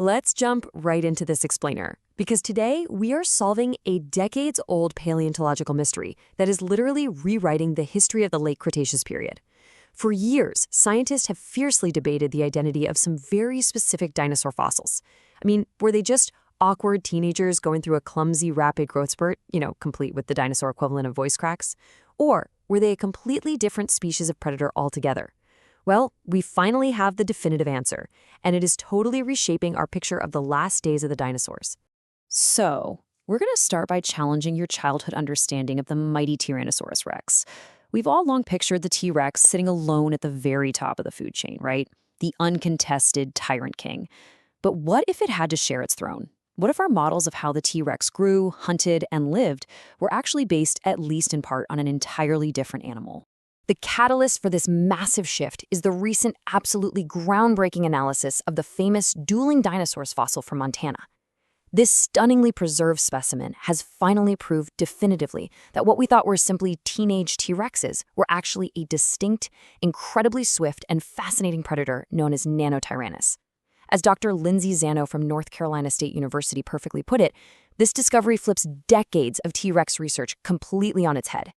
Let's jump right into this explainer, because today we are solving a decades-old paleontological mystery that is literally rewriting the history of the late Cretaceous period. For years, scientists have fiercely debated the identity of some very specific dinosaur fossils. I mean, were they just awkward teenagers going through a clumsy, rapid growth spurt, complete with the dinosaur equivalent of voice cracks? Or were they a completely different species of predator altogether? Well, we finally have the definitive answer, and it is totally reshaping our picture of the last days of the dinosaurs. So, we're going to start by challenging your childhood understanding of the mighty Tyrannosaurus rex. We've all long pictured the T-Rex sitting alone at the very top of the food chain, right? The uncontested tyrant king. But what if it had to share its throne? What if our models of how the T-Rex grew, hunted, and lived were actually based, at least in part, on an entirely different animal? The catalyst for this massive shift is the recent absolutely groundbreaking analysis of the famous dueling dinosaurs fossil from Montana. This stunningly preserved specimen has finally proved definitively that what we thought were simply teenage T-Rexes were actually a distinct, incredibly swift, and fascinating predator known as Nanotyrannus. As Dr. Lindsay Zano from North Carolina State University perfectly put it, this discovery flips decades of T-Rex research completely on its head.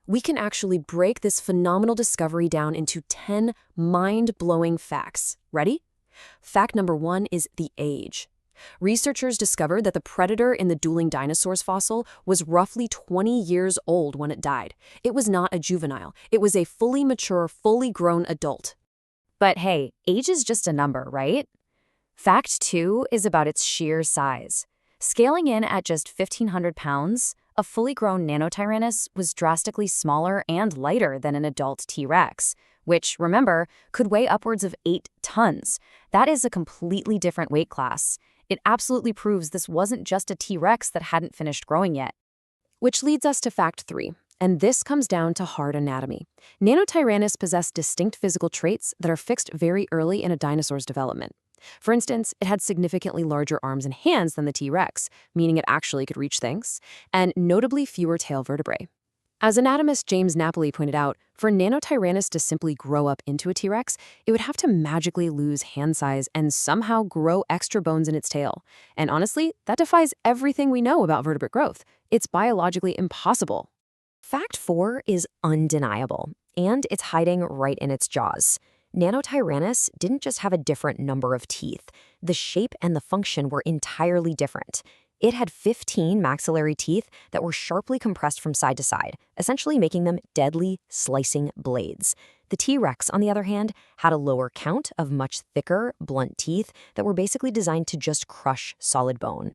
We can actually break this phenomenal discovery down into 10 mind-blowing facts. Ready? Fact number 1 is the age. Researchers discovered that the predator in the dueling dinosaurs fossil was roughly 20 years old when it died. It was not a juvenile. It was a fully mature, fully grown adult. But hey, age is just a number, right? Fact 2 is about its sheer size. Scaling in at just 1,500 pounds, a fully grown Nanotyrannus was drastically smaller and lighter than an adult T-Rex, which, remember, could weigh upwards of 8 tons. That is a completely different weight class. It absolutely proves this wasn't just a T-Rex that hadn't finished growing yet. Which leads us to fact 3, and this comes down to hard anatomy. Nanotyrannus possessed distinct physical traits that are fixed very early in a dinosaur's development. For instance, it had significantly larger arms and hands than the T-Rex, meaning it actually could reach things, and notably fewer tail vertebrae. As anatomist James Napoli pointed out, for Nanotyrannus to simply grow up into a T-Rex, it would have to magically lose hand size and somehow grow extra bones in its tail. And honestly, that defies everything we know about vertebrate growth. It's biologically impossible. Fact 4 is undeniable, and it's hiding right in its jaws. Nanotyrannus didn't just have a different number of teeth. The shape and the function were entirely different. It had 15 maxillary teeth that were sharply compressed from side to side, essentially making them deadly, slicing blades. The T-Rex, on the other hand, had a lower count of much thicker, blunt teeth that were basically designed to just crush solid bone.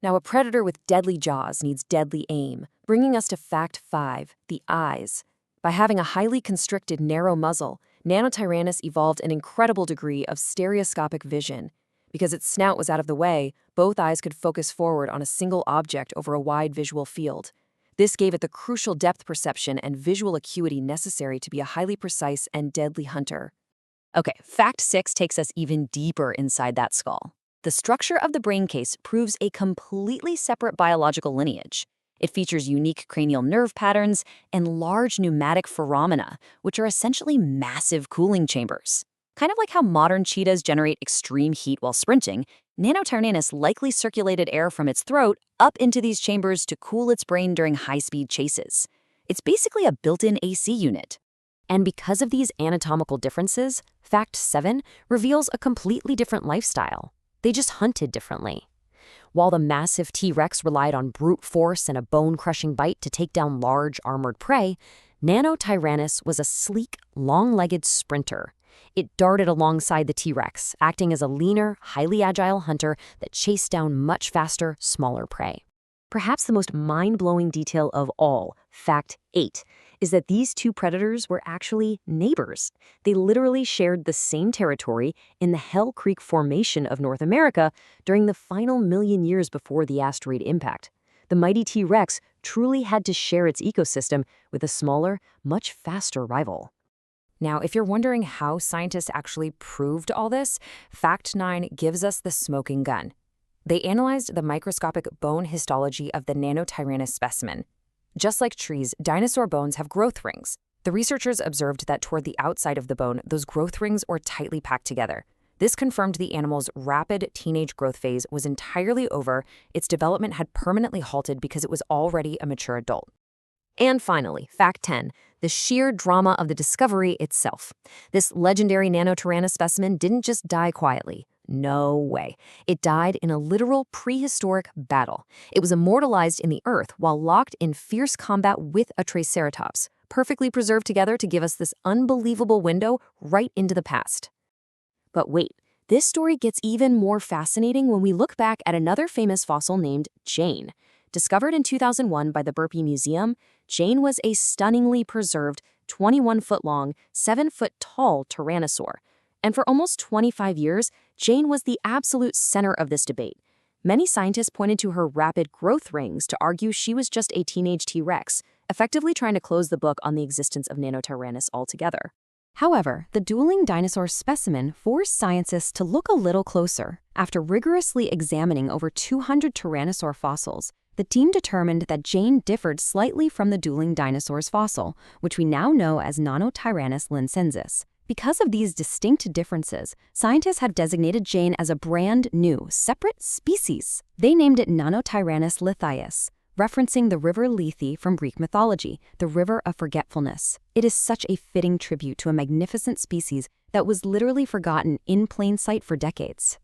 Now, a predator with deadly jaws needs deadly aim, bringing us to fact 5, the eyes. By having a highly constricted, narrow muzzle, Nanotyrannus evolved an incredible degree of stereoscopic vision. Because its snout was out of the way, both eyes could focus forward on a single object over a wide visual field. This gave it the crucial depth perception and visual acuity necessary to be a highly precise and deadly hunter. Okay, fact 6 takes us even deeper inside that skull. The structure of the brain case proves a completely separate biological lineage. It features unique cranial nerve patterns and large pneumatic foramina, which are essentially massive cooling chambers. Kind of like how modern cheetahs generate extreme heat while sprinting, Nanotyrannus likely circulated air from its throat up into these chambers to cool its brain during high-speed chases. It's basically a built-in AC unit. And because of these anatomical differences, fact 7 reveals a completely different lifestyle. They just hunted differently. While the massive T-Rex relied on brute force and a bone-crushing bite to take down large armored prey, Nanotyrannus was a sleek, long-legged sprinter. It darted alongside the T-Rex, acting as a leaner, highly agile hunter that chased down much faster, smaller prey. Perhaps the most mind-blowing detail of all, fact 8, is that these two predators were actually neighbors. They literally shared the same territory in the Hell Creek Formation of North America during the final million years before the asteroid impact. The mighty T-Rex truly had to share its ecosystem with a smaller, much faster rival. Now, if you're wondering how scientists actually proved all this, fact 9 gives us the smoking gun. They analyzed the microscopic bone histology of the Nanotyrannus specimen. Just like trees, dinosaur bones have growth rings. The researchers observed that toward the outside of the bone, those growth rings were tightly packed together. This confirmed the animal's rapid teenage growth phase was entirely over. Its development had permanently halted because it was already a mature adult. And finally, fact 10, the sheer drama of the discovery itself. This legendary Nanotyrannus specimen didn't just die quietly. No way. It died in a literal prehistoric battle. It was immortalized in the earth while locked in fierce combat with a Triceratops, perfectly preserved together to give us this unbelievable window right into the past. But wait, this story gets even more fascinating when we look back at another famous fossil named Jane. Discovered in 2001 by the Burpee Museum, Jane was a stunningly preserved 21-foot-long, 7-foot-tall Tyrannosaur. And for almost 25 years, Jane was the absolute center of this debate. Many scientists pointed to her rapid growth rings to argue she was just a teenage T-Rex, effectively trying to close the book on the existence of Nanotyrannus altogether. However, the dueling dinosaur specimen forced scientists to look a little closer. After rigorously examining over 200 Tyrannosaur fossils, the team determined that Jane differed slightly from the dueling dinosaur's fossil, which we now know as Nanotyrannus Lancensis. Because of these distinct differences, scientists have designated Jane as a brand new, separate species. They named it Nanotyrannus lithius, referencing the river Lethe from Greek mythology, the river of forgetfulness. It is such a fitting tribute to a magnificent species that was literally forgotten in plain sight for decades.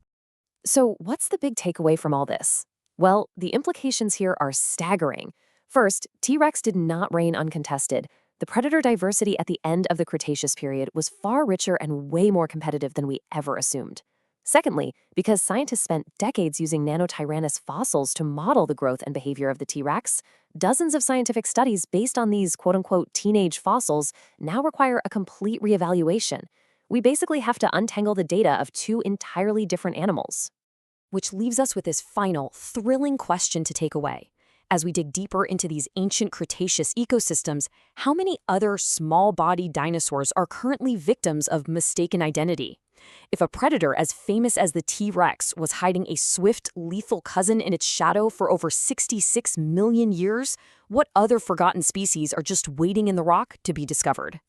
So what's the big takeaway from all this? Well, the implications here are staggering. First, T-Rex did not reign uncontested. The predator diversity at the end of the Cretaceous period was far richer and way more competitive than we ever assumed. Secondly, because scientists spent decades using Nanotyrannus fossils to model the growth and behavior of the T-Rex, dozens of scientific studies based on these quote-unquote teenage fossils now require a complete reevaluation. We basically have to untangle the data of two entirely different animals. Which leaves us with this final, thrilling question to take away. As we dig deeper into these ancient Cretaceous ecosystems, how many other small-bodied dinosaurs are currently victims of mistaken identity? If a predator as famous as the T-Rex was hiding a swift, lethal cousin in its shadow for over 66 million years, what other forgotten species are just waiting in the rock to be discovered?